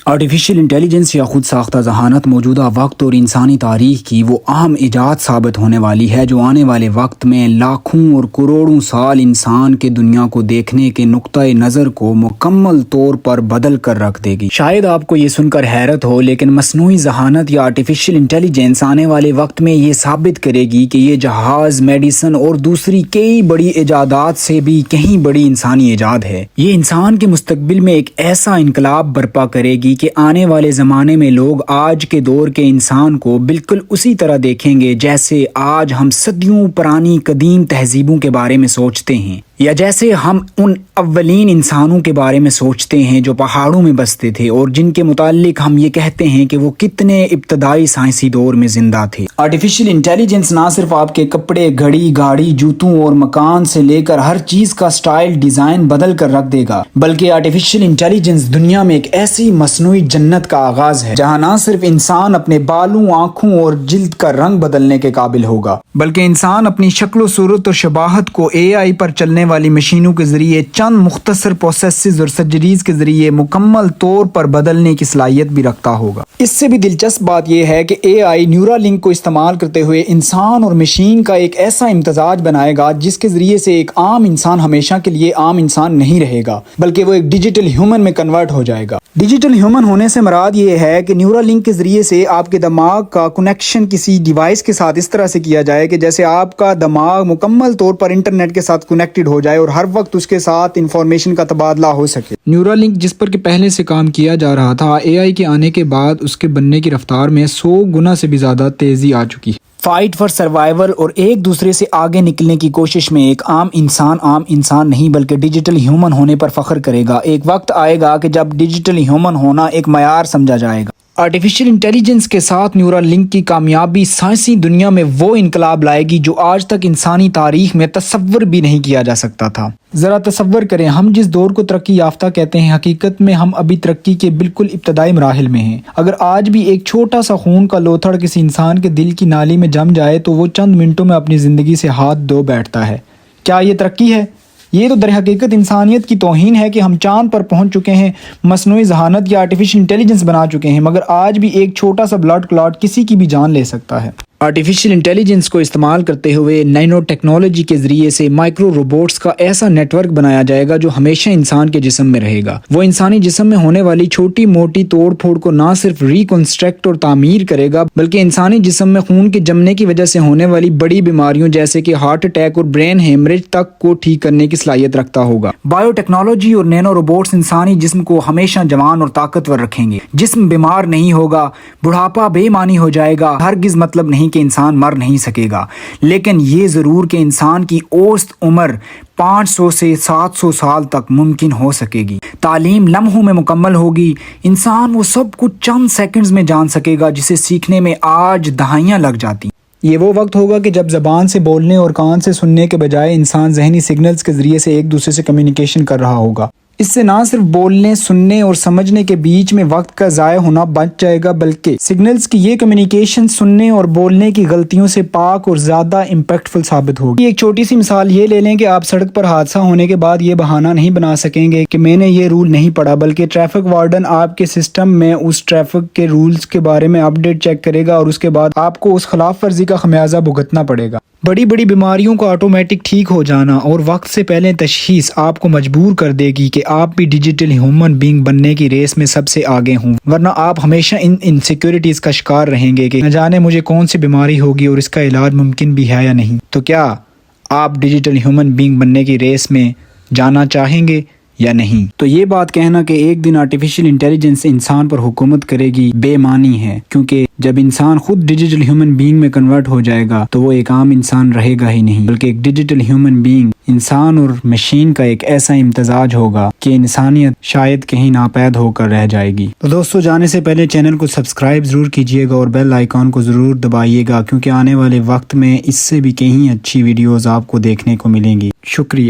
Artificial intelligence یا خود ساختہ ذہانت موجودہ وقت اور انسانی تاریخ کی وہ اہم ایجاد ثابت ہونے والی ہے جو آنے والے وقت میں لاکھوں اور کروڑوں سال انسان کے دنیا کو دیکھنے کے نقطۂ نظر کو مکمل طور پر بدل کر رکھ دے گی۔ شاید آپ کو یہ سن کر حیرت ہو، لیکن مصنوعی ذہانت یا آرٹیفیشل انٹیلیجنس آنے والے وقت میں یہ ثابت کرے گی کہ یہ جہاز، میڈیسن اور دوسری کئی بڑی ایجادات سے بھی کہیں بڑی انسانی ایجاد ہے۔ یہ انسان کے مستقبل میں ایک ایسا انقلاب برپا کرے گی کہ آنے والے زمانے میں لوگ آج کے دور کے انسان کو بالکل اسی طرح دیکھیں گے جیسے آج ہم صدیوں پرانی قدیم تہذیبوں کے بارے میں سوچتے ہیں، یا جیسے ہم ان اولین انسانوں کے بارے میں سوچتے ہیں جو پہاڑوں میں بستے تھے اور جن کے متعلق ہم یہ کہتے ہیں کہ وہ کتنے ابتدائی سائنسی دور میں زندہ تھے۔ آرٹیفیشل انٹیلیجنس نہ صرف آپ کے کپڑے، گھڑی، گاڑی، جوتوں اور مکان سے لے کر ہر چیز کا سٹائل، ڈیزائن بدل کر رکھ دے گا، بلکہ آرٹیفیشل انٹیلیجنس دنیا میں ایک ایسی مصنوعی جنت کا آغاز ہے جہاں نہ صرف انسان اپنے بالوں، آنکھوں اور جلد کا رنگ بدلنے کے قابل ہوگا، بلکہ انسان اپنی شکل و صورت اور شباہت کو AI پر چلنے والی مشینوں کے ذریعے چند مختصر پروسیسز اور سرجریز کے ذریعے مکمل طور پر بدلنے کی صلاحیت بھی رکھتا ہوگا۔ اس سے بھی دلچسپ بات یہ ہے کہ AI نیورالنک کو استعمال کرتے ہوئے انسان اور مشین کا ایک ایسا امتزاج بنائے گا جس کے ذریعے سے ایک عام انسان ہمیشہ کے لیے عام انسان نہیں رہے گا، بلکہ وہ ایک ڈیجیٹل ہیومن میں کنورٹ ہو جائے گا۔ ڈیجیٹل ہیومن ہونے سے مراد یہ ہے کہ نیورالنک کے ذریعے سے آپ کے دماغ کا کنیکشن کسی ڈیوائس کے ساتھ اس طرح سے کیا جائے کہ جیسے آپ کا دماغ مکمل طور پر انٹرنیٹ کے ساتھ کنیکٹڈ ہو جائے اور ہر وقت اس کے ساتھ انفارمیشن کا تبادلہ ہو سکے۔ نیورالنک جس پر کہ پہلے سے کام کیا جا رہا تھا، AI کے آنے کے بعد اس کے بننے کی رفتار میں 100 گنا سے بھی زیادہ تیزی آ چکی ہے۔ فائٹ فار سروائیول اور ایک دوسرے سے آگے نکلنے کی کوشش میں ایک عام انسان نہیں بلکہ ڈیجیٹل ہیومن ہونے پر فخر کرے گا۔ ایک وقت آئے گا کہ جب ڈیجیٹل ہیومن ہونا ایک معیار سمجھا جائے گا۔ آرٹیفیشل انٹیلیجنس کے ساتھ نیورالنک کی کامیابی سائنسی دنیا میں وہ انقلاب لائے گی جو آج تک انسانی تاریخ میں تصور بھی نہیں کیا جا سکتا تھا۔ ذرا تصور کریں، ہم جس دور کو ترقی یافتہ کہتے ہیں، حقیقت میں ہم ابھی ترقی کے بالکل ابتدائی مراحل میں ہیں۔ اگر آج بھی ایک چھوٹا سا خون کا لوتھڑ کسی انسان کے دل کی نالی میں جم جائے تو وہ چند منٹوں میں اپنی زندگی سے ہاتھ دھو بیٹھتا ہے۔ کیا یہ ترقی ہے؟ یہ تو در حقیقت انسانیت کی توہین ہے کہ ہم چاند پر پہنچ چکے ہیں، مصنوعی ذہانت یا آرٹیفیشل انٹیلیجنس بنا چکے ہیں، مگر آج بھی ایک چھوٹا سا بلڈ کلاٹ کسی کی بھی جان لے سکتا ہے۔ آرٹیفیشل انٹیلیجنس کو استعمال کرتے ہوئے نینو ٹیکنالوجی کے ذریعے سے مائکرو روبوٹس کا ایسا نیٹ ورک بنایا جائے گا جو ہمیشہ انسان کے جسم میں رہے گا۔ وہ انسانی جسم میں ہونے والی چھوٹی موٹی توڑ پھوڑ کو نہ صرف ریکنسٹرکٹ اور تعمیر کرے گا بلکہ انسانی جسم میں خون کے جمنے کی وجہ سے ہونے والی بڑی بیماریوں جیسے کہ ہارٹ اٹیک اور برین ہیمریج تک کو ٹھیک کرنے کی صلاحیت رکھتا ہوگا۔ بایو ٹیکنالوجی اور نینو روبوٹس انسانی جسم کو ہمیشہ جوان اور طاقتور رکھیں گے۔ جسم بیمار نہیں ہوگا، بڑھاپا بے معنی ہو جائے گا، ہرگز مطلب نہیں کہ انسان مر نہیں سکے گا، لیکن یہ ضرور کہ انسان کی اوسط عمر 500 سے 700 سال تک ممکن ہو سکے گی۔ تعلیم لمحوں میں مکمل ہوگی، انسان وہ سب کچھ چند سیکنڈز میں جان سکے گا جسے سیکھنے میں آج دہائیاں لگ جاتی۔ یہ وہ وقت ہوگا کہ جب زبان سے بولنے اور کان سے سننے کے بجائے انسان ذہنی سگنلز کے ذریعے سے ایک دوسرے سے کمیونیکیشن کر رہا ہوگا۔ اس سے نہ صرف بولنے، سننے اور سمجھنے کے بیچ میں وقت کا ضائع ہونا بچ جائے گا بلکہ سگنلز کی یہ کمیونیکیشن سننے اور بولنے کی غلطیوں سے پاک اور زیادہ امپیکٹفل ثابت ہوگی۔ ایک چھوٹی سی مثال یہ لے لیں کہ آپ سڑک پر حادثہ ہونے کے بعد یہ بہانہ نہیں بنا سکیں گے کہ میں نے یہ رول نہیں پڑھا، بلکہ ٹریفک وارڈن آپ کے سسٹم میں اس ٹریفک کے رولز کے بارے میں اپڈیٹ چیک کرے گا اور اس کے بعد آپ کو اس خلاف ورزی کا خمیازہ بھگتنا پڑے گا۔ بڑی بڑی بیماریوں کا آٹومیٹک ٹھیک ہو جانا اور وقت سے پہلے تشخیص آپ کو مجبور کر دے گی کہ آپ بھی ڈیجیٹل ہیومن بینگ بننے کی ریس میں سب سے آگے ہوں، ورنہ آپ ہمیشہ ان انسیکیورٹیز کا شکار رہیں گے کہ نہ جانے مجھے کون سی بیماری ہوگی اور اس کا علاج ممکن بھی ہے یا نہیں۔ تو کیا آپ ڈیجیٹل ہیومن بینگ بننے کی ریس میں جانا چاہیں گے یا نہیں؟ تو یہ بات کہنا کہ ایک دن آرٹیفیشل انٹیلیجنس انسان پر حکومت کرے گی بے معنی ہے، کیونکہ جب انسان خود ڈیجیٹل ہیومن بینگ میں کنورٹ ہو جائے گا تو وہ ایک عام انسان رہے گا ہی نہیں، بلکہ ایک ڈیجیٹل ہیومن بینگ انسان اور مشین کا ایک ایسا امتزاج ہوگا کہ انسانیت شاید کہیں ناپید ہو کر رہ جائے گی۔ تو دوستو، جانے سے پہلے چینل کو سبسکرائب ضرور کیجئے گا اور بیل آئیکن کو ضرور دبائیے گا، کیونکہ آنے والے وقت میں اس سے بھی کہیں اچھی ویڈیوز آپ کو دیکھنے کو ملیں گی۔ شکریہ۔